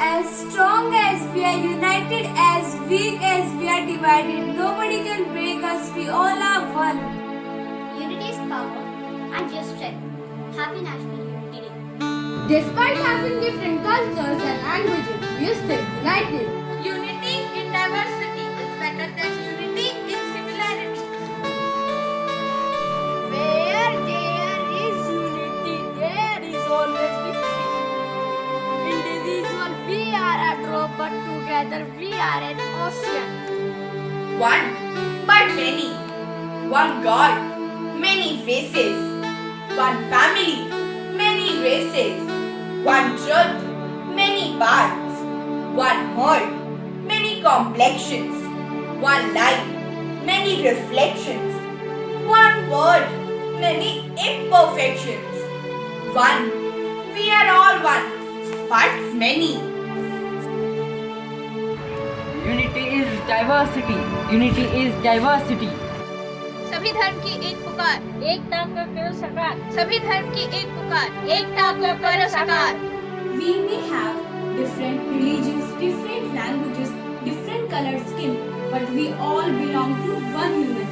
As strong as we are united, as weak as we are divided. Nobody can break us, we all are one. Unity is power and your strength. Happy National Unity Day. Despite having different cultures and languages, we are still united. Unity in diversity is better than unity in similarity. Where there is unity, there is always victory. Individual, we are a drop, but together we are an ocean. One, but many. One God, many faces. One family, many races. One truth, many paths. One heart, many complexions. One light, many reflections. One word, many imperfections. One, we are all one, but many. Unity is diversity. Unity is diversity. सभी धर्म की एक पुकार, एकता को करो साकार, सभी धर्म की एक पुकार, एकता को करो साकार. We may have different religions, different languages, different colored skin, but we all belong to one human.